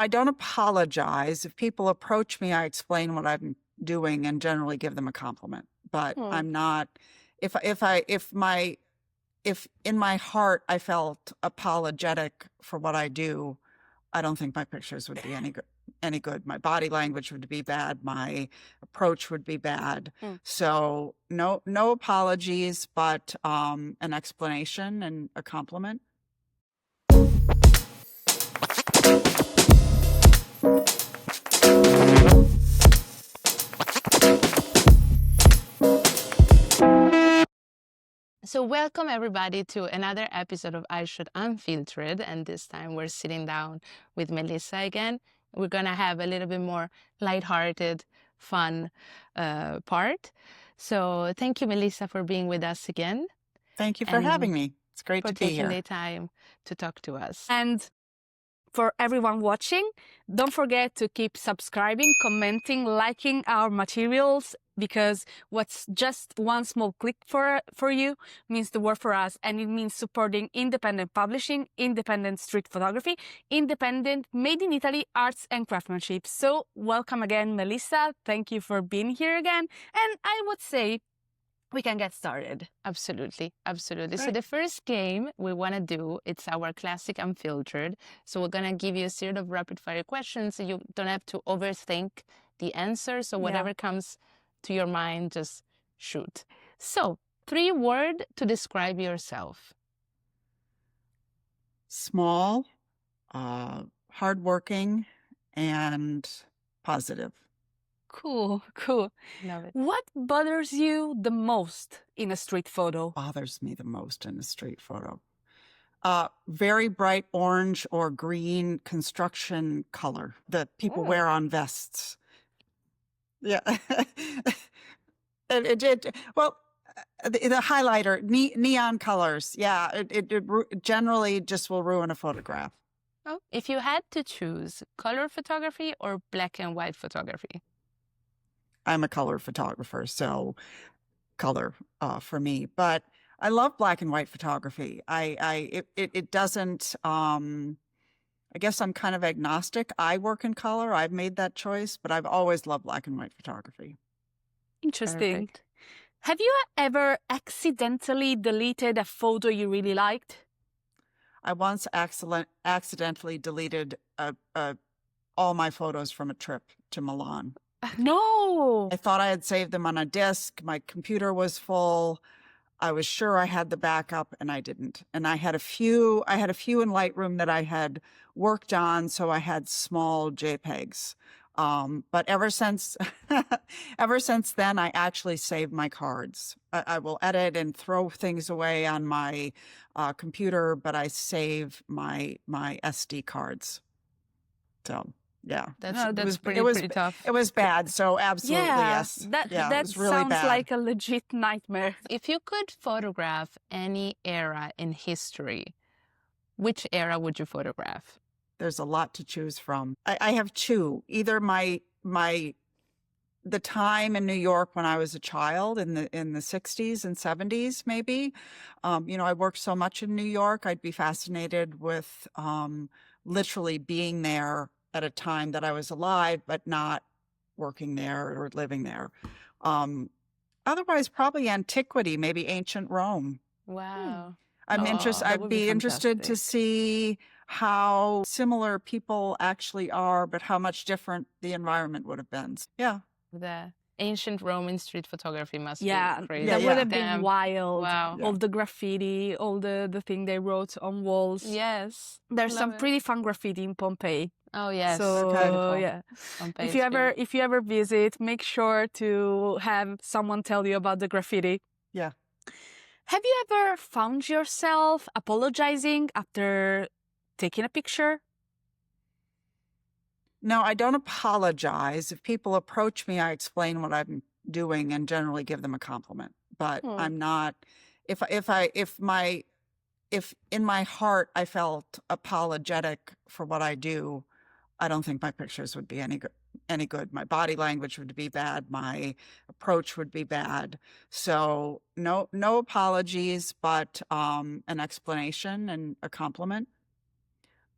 I don't apologize. If people approach me, I explain what I'm doing and generally give them a compliment. But I'm not, if in my heart I felt apologetic for what I do, I don't think my pictures would be any good. My body language would be bad. My approach would be bad. So no apologies, but an explanation and a compliment. So welcome everybody to another episode of Eyeshot Unfiltered, and this time we're sitting down with Melissa again. We're gonna have a little bit more lighthearted, fun part. So thank you, Melissa, for being with us again. Thank you for having me. It's great to be here. For taking the time to talk to us. And for everyone watching, don't forget to keep subscribing, commenting, liking our materials, because what's just one small click for you means the world for us, and it means supporting independent publishing, independent street photography, independent made in Italy arts and craftsmanship. So welcome again, Melissa. Thank you for being here again. And I would say we can get started. Absolutely, absolutely. Great. So the first game we want to do, it's our classic Unfiltered. So we're going to give you a series of rapid fire questions so you don't have to overthink the answer. So whatever comes to your mind, just shoot. So 3 words to describe yourself. Small, hardworking, and positive. Cool. Love it. What bothers you the most in a street photo? Bothers me the most in a street photo. Very bright orange or green construction color that people wear on vests. Yeah. The highlighter, neon colors. Yeah, it generally just will ruin a photograph. Oh, if you had to choose color photography or black and white photography? I'm a color photographer, so color for me. But I love black and white photography. It doesn't. I guess I'm kind of agnostic. I work in color. I've made that choice, but I've always loved black and white photography. Interesting. Perfect. Have you ever accidentally deleted a photo you really liked? I once accidentally deleted all my photos from a trip to Milan. No. I thought I had saved them on a disk. My computer was full. I was sure I had the backup, and I didn't. And I had a few in Lightroom that I had worked on, so I had small JPEGs. But ever since then, I actually save my cards. I will edit and throw things away on my computer, but I save my SD cards. So. Yeah, That's pretty tough. It was bad, so absolutely yes. That it was really sounds bad. like a legit nightmare. If you could photograph any era in history, which era would you photograph? There's a lot to choose from. I have 2. Either the time in New York when I was a child in the 60s and 70s, maybe. I worked so much in New York. I'd be fascinated with literally being there at a time that I was alive, but not working there or living there. Otherwise, probably antiquity, maybe ancient Rome. Wow. I'd be interested to see how similar people actually are, but how much different the environment would have been. Yeah. The ancient Roman street photography must be crazy. That would have Damn. been wild. Wow. All the graffiti, all the thing they wrote on walls. Yes. There's Love some it. pretty fun graffiti in Pompeii. Oh yes. So Beautiful. yeah, Pompeii if is you ever visit, make sure to have someone tell you about the graffiti. Yeah. Have you ever found yourself apologizing after taking a picture? No, I don't apologize. If people approach me, I explain what I'm doing and generally give them a compliment. But I'm not. If in my heart I felt apologetic for what I do, I don't think my pictures would be any good. My body language would be bad. My approach would be bad. So no apologies, but an explanation and a compliment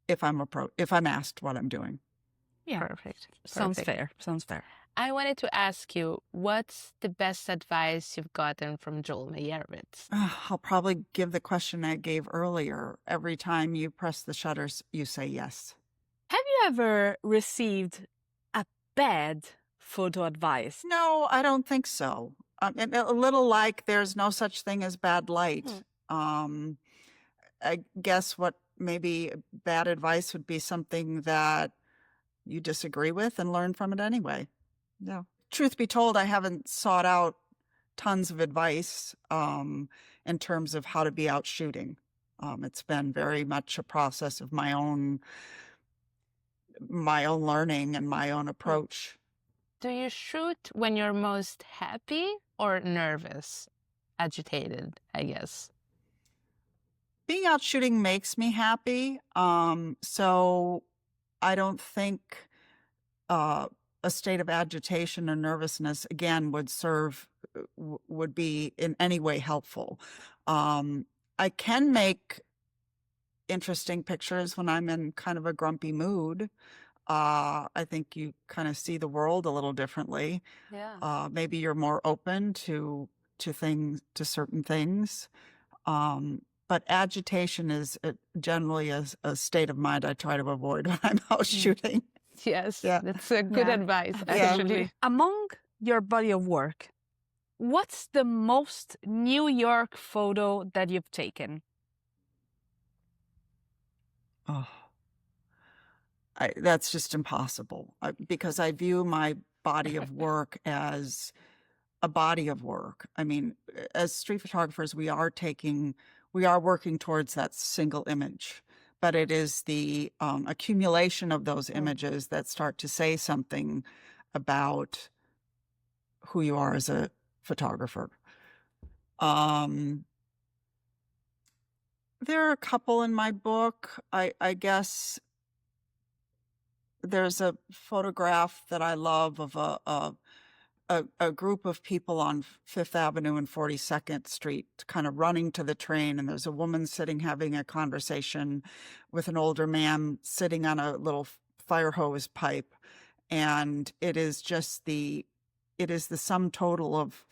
if I'm asked what I'm doing. Yeah. Perfect. Sounds Perfect. fair. Sounds fair. I wanted to ask you, what's the best advice you've gotten from Joel Meyerowitz? I'll probably give the question I gave earlier. Every time you press the shutters, you say yes. Have you ever received a bad photo advice? No, I don't think so. And a little like there's no such thing as bad light. I guess what maybe bad advice would be something that you disagree with and learn from it anyway. Yeah. Truth be told, I haven't sought out tons of advice in terms of how to be out shooting. It's been very much a process of my own learning and my own approach. Do you shoot when you're most happy or nervous? Agitated, I guess. Being out shooting makes me happy. So I don't think a state of agitation or nervousness, again, would be in any way helpful. I can make interesting pictures when I'm in kind of a grumpy mood. I think you kind of see the world a little differently. Yeah. Maybe you're more open to certain things. But agitation is generally a state of mind I try to avoid when I'm out shooting. Yes, Yeah. that's a good advice, actually. Among your body of work, what's the most New York photo that you've taken? Oh, that's just impossible because I view my body of work as a body of work. I mean, as street photographers, we are working towards that single image, but it is the accumulation of those images that start to say something about who you are as a photographer. There are a couple in my book. I guess there's a photograph that I love of a group of people on Fifth Avenue and 42nd Street kind of running to the train, and there's a woman sitting having a conversation with an older man sitting on a little fire hose pipe, and it is the sum total of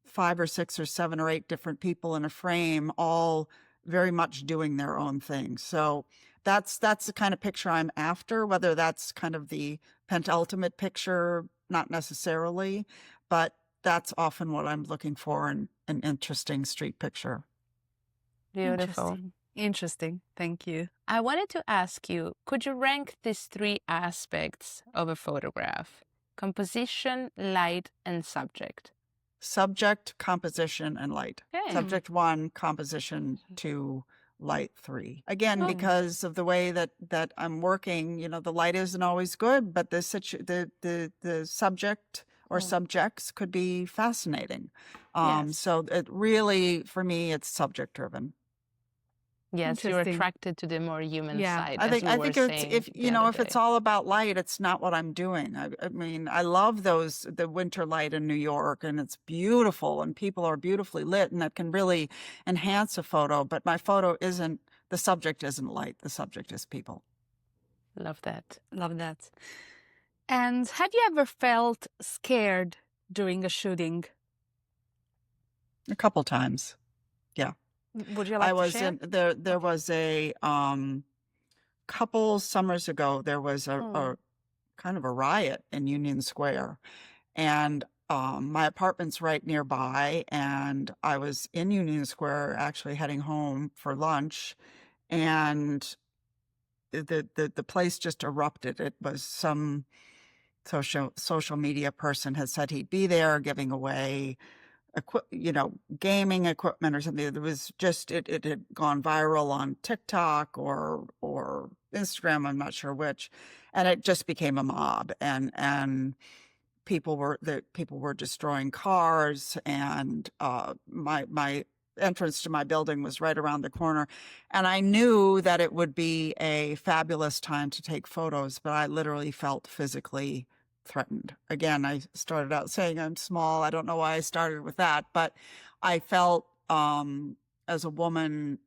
5 or 6 or 7 or 8 different people in a frame, all very much doing their own thing. So that's the kind of picture I'm after, whether that's kind of the penultimate picture, not necessarily, but that's often what I'm looking for in an interesting street picture. Beautiful. Interesting. Thank you. I wanted to ask you, could you rank these 3 aspects of a photograph? Composition, light, and subject. Subject, composition, and light. Okay. Subject 1, composition 2, light 3. Again, because of the way that I'm working, the light isn't always good, but the subject or subjects could be fascinating. Yes. So it really, for me, it's subject driven. Yes, you're attracted to the more human side. I think if it's all about light, it's not what I'm doing. I mean, I love the winter light in New York, and it's beautiful, and people are beautifully lit, and that can really enhance a photo. But my photo the subject isn't light. The subject is people. Love that. Love that. And have you ever felt scared during a shooting? A couple times. Yeah. Would you like to share? There was a couple summers ago, there was a kind of a riot in Union Square, and my apartment's right nearby, and I was in Union Square actually heading home for lunch, and the place just erupted. It was some social media person had said he'd be there giving away gaming equipment or something. It was just it had gone viral on TikTok or Instagram, I'm not sure which, and it just became a mob, and people were destroying cars, and my entrance to my building was right around the corner, and I knew that it would be a fabulous time to take photos, but I literally felt physically threatened. Again, I started out saying I'm small. I don't know why I started with that, but I felt as a woman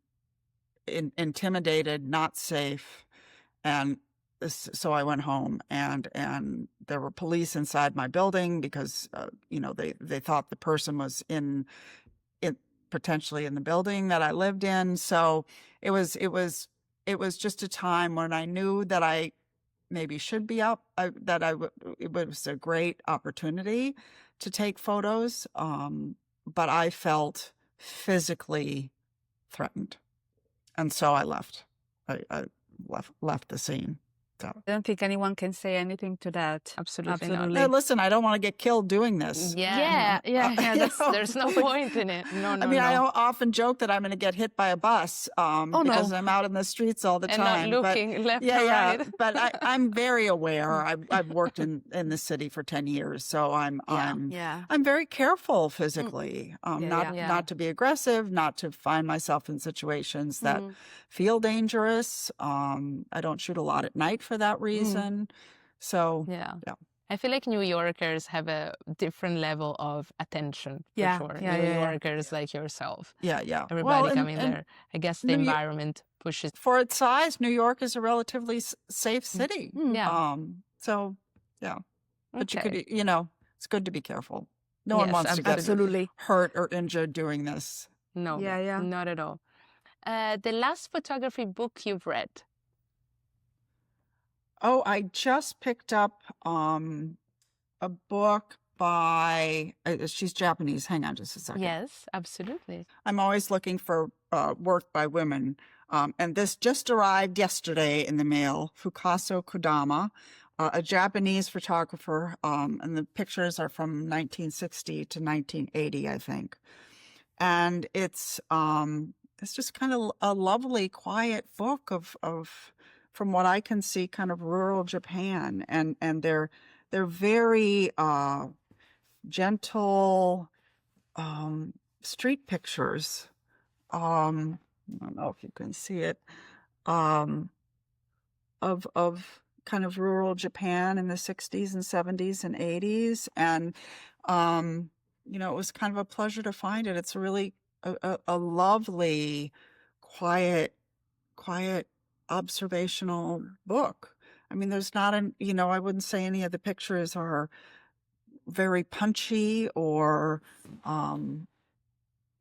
intimidated, not safe, and so I went home, and there were police inside my building because they thought the person was in it, potentially in the building that I lived in. So it was just a time when I knew that I maybe should be up, it was a great opportunity to take photos, but I felt physically threatened, and so I left. I left the scene. So. I don't think anyone can say anything to that. Absolutely Absolutely. Hey, listen, I don't want to get killed doing this. Yeah. There's no point in it. No. I mean, I often joke that I'm going to get hit by a bus because I'm out in the streets all the and time. not looking left or right. But I'm very aware. I've worked in the city for 10 years, so I'm very careful physically, not to be aggressive, not to find myself in situations that feel dangerous. I don't shoot a lot at night for that reason. So yeah. I feel like New Yorkers have a different level of attention, for sure. New Yorkers like yourself. Yeah. Everybody coming there. I guess the environment pushes. For its size, New York is a relatively safe city. So, yeah. But you could, it's good to be you No one wants to get hurt or injured doing this. No, not at all. The last photography book you've read? Oh, I just picked up a book by, she's Japanese. Hang on just a second. Yes, absolutely. I'm always looking for work by women. And this just arrived yesterday in the mail. Fukaso Kodama, a Japanese photographer. And the pictures are from 1960 to 1980, I think. And it's just kind of a lovely, quiet book of from what I can see, kind of rural Japan, and they're very gentle street pictures. I don't know if you can see it, of kind of rural Japan in the 60s and 70s and 80s, and it was kind of a pleasure to find it. It's really a lovely, quiet observational book. I mean, there's not I wouldn't say any of the pictures are very punchy or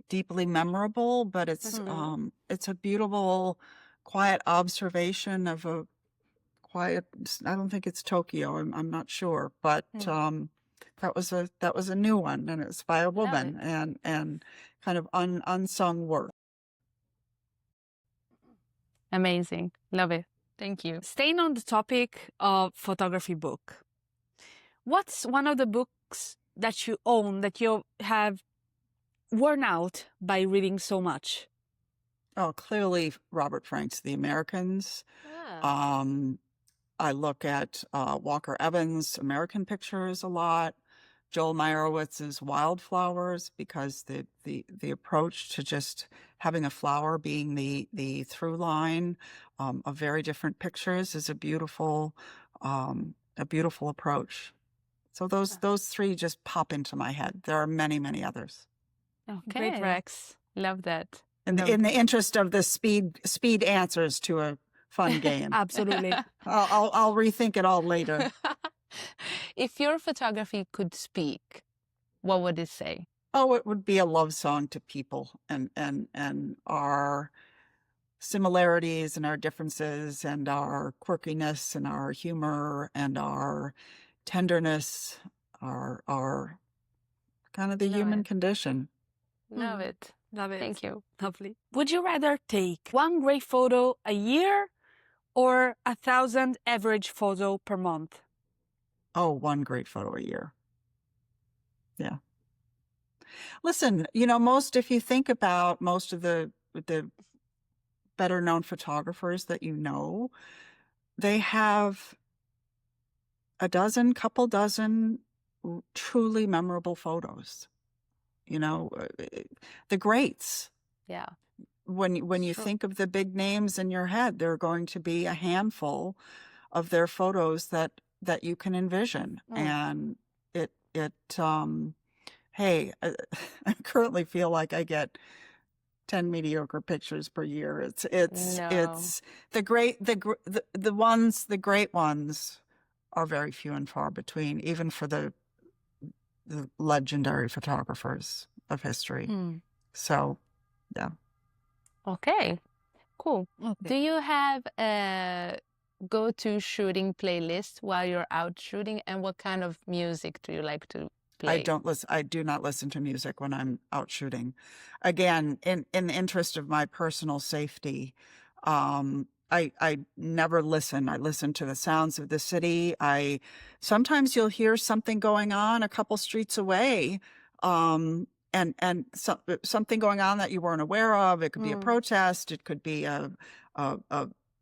deeply memorable, but it's a beautiful, quiet observation of a quiet. I don't think it's Tokyo. I'm not sure, but that was a new one, and it's by a woman, and kind of unsung work. Amazing. Love it. Thank you. Staying on the topic of photography book, what's one of the books that you own that you have worn out by reading so much? Oh, clearly Robert Frank's The Americans. I look at Walker Evans' American Pictures a lot. Joel Meyerowitz's Wildflowers, because the approach to just having a flower being the through line of very different pictures is a beautiful approach. So those three just pop into my head. There are many, many others. Okay. Great, Rex. Love that. In the interest of the speed answers to a fun game. Absolutely. I'll rethink it all later. If your photography could speak, what would it say? Oh, it would be a love song to people and our similarities and our differences and our quirkiness and our humor and our tenderness, our kind of the human condition. Love it. Love it. Thank you. Lovely. Would you rather take one great photo a year or 1,000 average photo per month? Oh, one great photo a year. Yeah. Listen, if you think about most of the better known photographers that they have couple dozen truly memorable photos. The greats. Yeah. When you think of the big names in your head, there are going to be a handful of their photos that you can envision. And I currently feel like I get 10 mediocre pictures per year. It's No. the great ones are very few and far between, even for the legendary photographers of history. So, yeah. Okay, cool. Okay. Do you have a go-to shooting playlist while you're out shooting, and what kind of music do you like to play? I do not listen to music when I'm out shooting. Again, in the interest of my personal safety, I never listen. I listen to the sounds of the city. Sometimes you'll hear something going on a couple streets away, and something going on that you weren't aware of. It could be a protest. It could be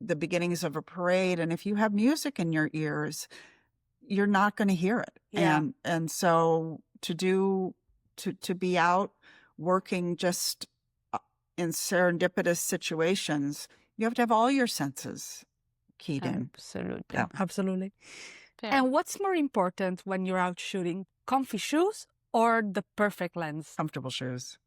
the beginnings of a parade. And if you have music in your ears, you're not going to hear it. Yeah. And so to be out working just in serendipitous situations, you have to have all your senses keyed in. Absolutely. Yeah. Absolutely. Fair. And what's more important when you're out shooting? Comfy shoes or the perfect lens? Comfortable shoes.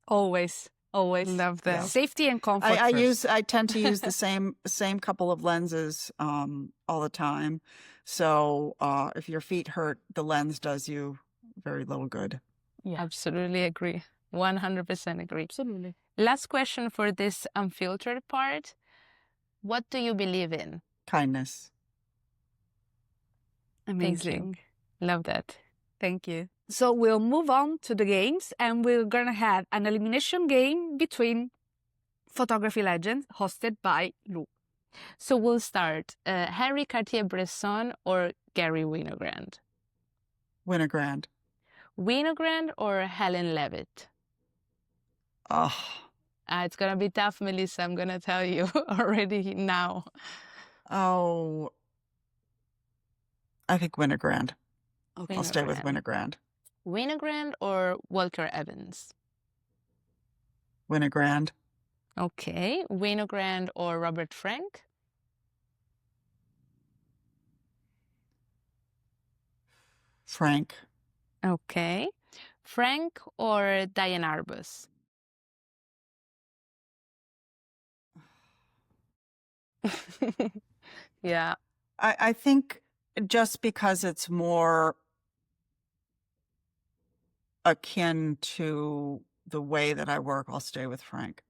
Always. Love that. Safety and comfort first. I tend to use the same couple of lenses all the time. So if your feet hurt, the lens does you very little good. Yeah. Absolutely agree. 100% agree. Absolutely. Last question for this unfiltered part. What do you believe in? Kindness. Amazing. Love that. Thank you. So we'll move on to the games, and we're gonna have an elimination game between photography legends hosted by Lou. So we'll start. Henri Cartier-Bresson or Garry Winogrand? Winogrand. Winogrand or Helen Levitt? Oh, It's going to be tough, Melissa. I'm going to tell you already now. I think Winogrand. Okay. I'll stay with Winogrand. Winogrand or Walker Evans? Winogrand. Okay. Winogrand or Robert Frank? Frank. Okay. Frank or Diane Arbus? Yeah. I think just because it's more akin to the way that I work, I'll stay with Frank.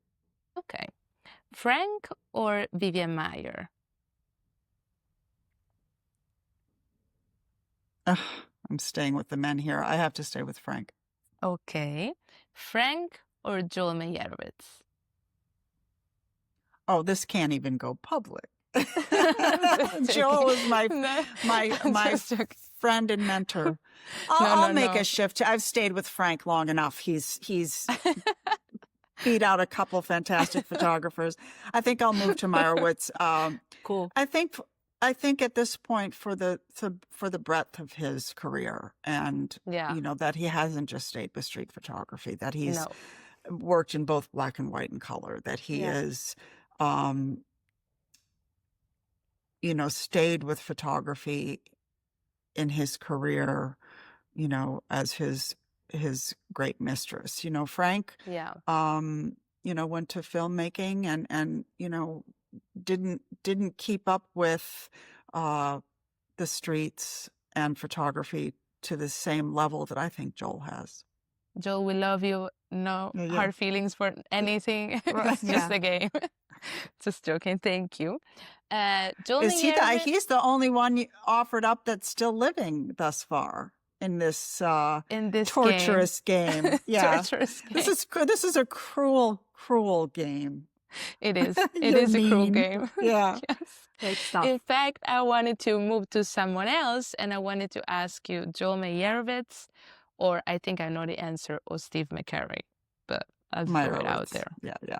Okay. Frank or Vivian Maier? I'm staying with the men here. I have to stay with Frank. Okay. Frank or Joel Meyerowitz? Oh, this can't even go public. Joel is my friend and mentor. I'll make a shift. I've stayed with Frank long enough. He's beat out a couple fantastic photographers. I think I'll move to Meyerowitz. Cool. I think at this point, for the breadth of his career, and that he hasn't just stayed with street photography, that he's worked in both black and white and color, that he is, stayed with photography in his career, as his great mistress. Frank, went to filmmaking and didn't keep up with the streets and photography to the same level that I think Joel has. Joel, we love you. No hard feelings for anything. It's just a game. Just joking. Thank you. Joel, he's the only one you offered up that's still living thus far in this torturous game. Yeah, torturous game. This is a cruel game. It is. It is a cruel game. Yeah. Yes. Great stuff. In fact, I wanted to move to someone else, and I wanted to ask you Joel Meyerowitz, or I think I know the answer, or Steve McCurry, but I'll throw it out there. Yeah.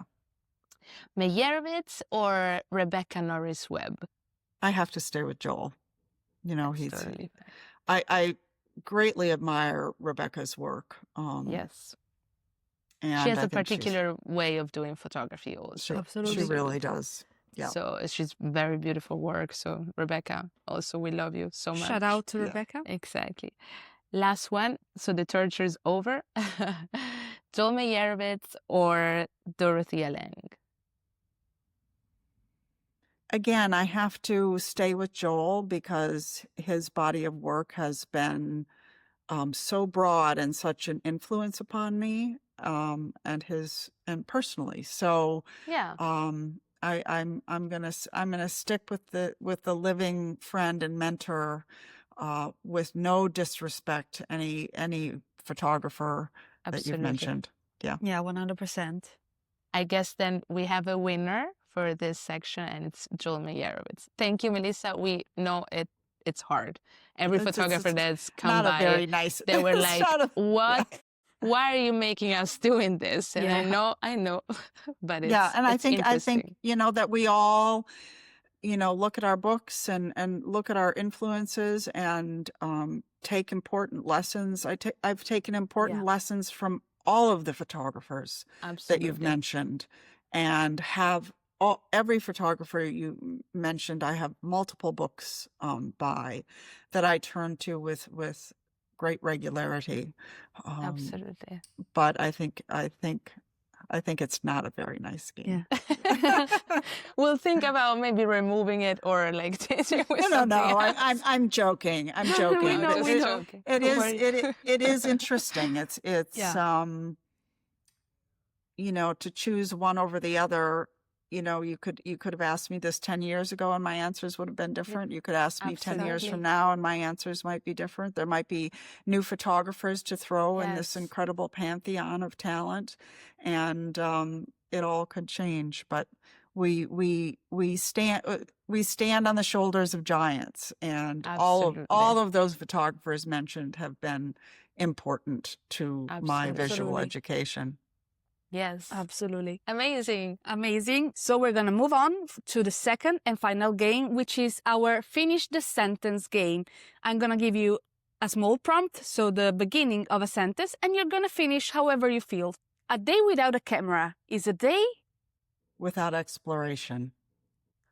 Meyerowitz or Rebecca Norris-Webb? I have to stay with Joel. I greatly admire Rebecca's work. Yes. And she has a particular way of doing photography also. Absolutely. She really does. Yeah. So she's very beautiful work. So Rebecca, also we love you so much. Shout out to Rebecca. Exactly. Last one. So the torture is over. Joel Meyerowitz or Dorothea Lange? Again, I have to stay with Joel because his body of work has been so broad and such an influence upon me, and personally. So Yeah. I'm gonna stick with the living friend and mentor, with no disrespect to any photographer that you've Absolutely. mentioned. Yeah. Yeah, 100%. I guess then we have a winner for this section, and it's Joel Meyerowitz. Thank you, Melissa. We know it's hard. Every photographer that's come not by, a very nice. they were it's like, not a- "What? Why are you making us doing this?" And Yeah. I know, but it's Yeah, and I it's think interesting. that we all look at our books and look at our influences and take important lessons. I've taken important lessons from all of the photographers that you've Absolutely. mentioned, and have every photographer you mentioned. I have multiple books by that I turn to with great regularity. Absolutely. But I think it's not a very nice game. Yeah. We'll think about maybe removing it or like changing it with No. something else. I'm joking. I'm joking. We know, Just we know. joking. It Don't is. worry. It is interesting. It's Yeah. to choose one over the other. You could have asked me this 10 years ago and my answers would have been different. You could ask me 10 years Absolutely. from now and my answers might be different. There might be new photographers to throw in this Yes. incredible pantheon of talent, and it all could change. But we stand on the shoulders of giants, and all Absolutely. of those photographers mentioned have been important to my visual Absolutely. education. Yes. Absolutely. Amazing. Amazing. So we're going to move on to the second and final game, which is our finish the sentence game. I'm going to give you a small prompt, so the beginning of a sentence, and you're going to finish however you feel. A day without a camera is a day Without exploration.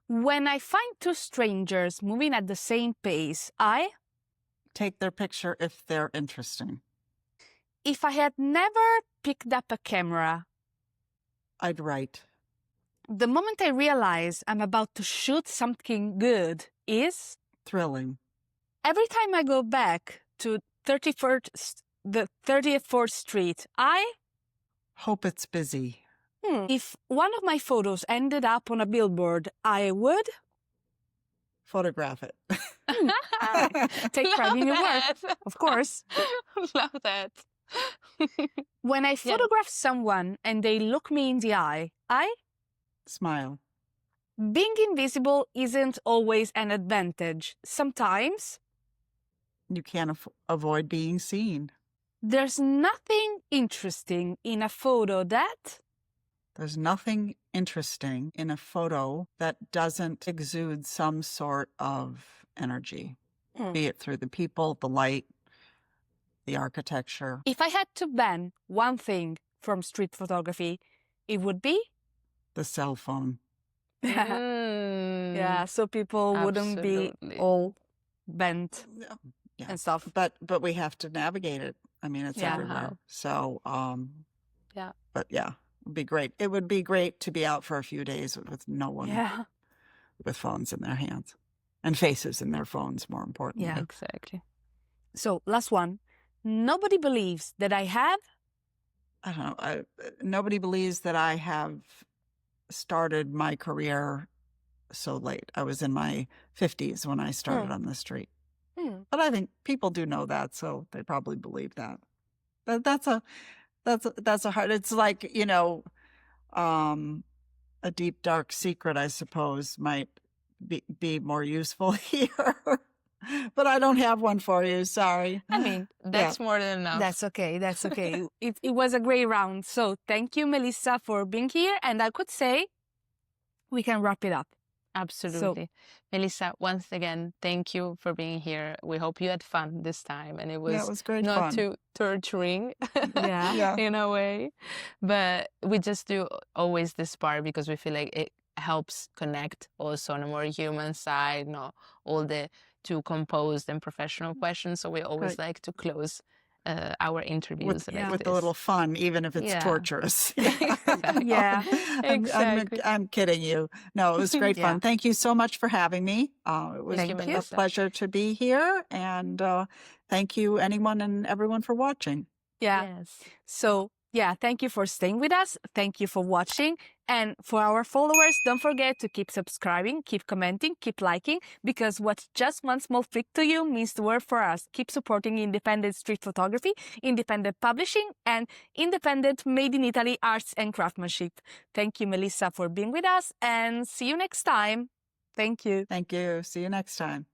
when I find two strangers moving at the same pace. I, Take their picture if they're interesting. if I had never picked up a camera. I'd write. The moment I realize I'm about to shoot something good is Thrilling. every time I go back to the 34th Street, I, Hope it's busy. if one of my photos ended up on a billboard, I would Photograph it. take pride in your work, of course. Love that. When I photograph someone and they look me in the eye, I, Smile. being invisible isn't always an advantage. Sometimes You can't avoid being seen. there's nothing interesting in a photo that There's nothing interesting in a photo that doesn't exude some sort of energy, be it through the people, the light, the architecture. if I had to ban one thing from street photography, it would be The cell phone. yeah, so people wouldn't be Absolutely. all bent Yeah. and stuff. But we have to navigate it. I mean, it's Yeah. everywhere. So, Yeah. But yeah, it'd be great. It would be great to be out for a few days with no one Yeah. with phones in their hands and faces in their phones, more importantly. Yeah. Exactly. So last one. Nobody believes that I have. I don't know. Nobody believes that I have started my career so late. I was in my 50s when I started on the street. But I think people do know that, so they probably believe that. That's a hard. It's like, a deep dark secret, I suppose, might be more useful here. But I don't have one for you. Sorry. I mean, that's more than enough. That's okay. That's okay. It was a great round. So thank you, Melissa, for being here. And I could say we can wrap it up. Absolutely. Melissa, once again, thank you for being here. We hope you had fun this time, and it was great not fun. too torturing Yeah. in a way. But we just do always this part because we feel like it helps connect also on a more human side, not all the too composed and professional questions. So we always like to close our interviews like with this. a little fun, even if it's Yeah. torturous. Yeah, Exactly. I'm kidding you. No, it was great Yeah. fun. Thank you so much for having me. It was Thank you, a Melissa. pleasure to be here, and thank you, anyone and everyone, for watching. yeah. Yes. So, yeah, thank you for staying with us. Thank you for watching. And for our followers, don't forget to keep subscribing, keep commenting, keep liking, because what's just one small click to you means the world for us. Keep supporting independent street photography, independent publishing, and independent made in Italy arts and craftsmanship. Thank you, Melissa, for being with us, and see you next time. Thank you. Thank you. See you next time.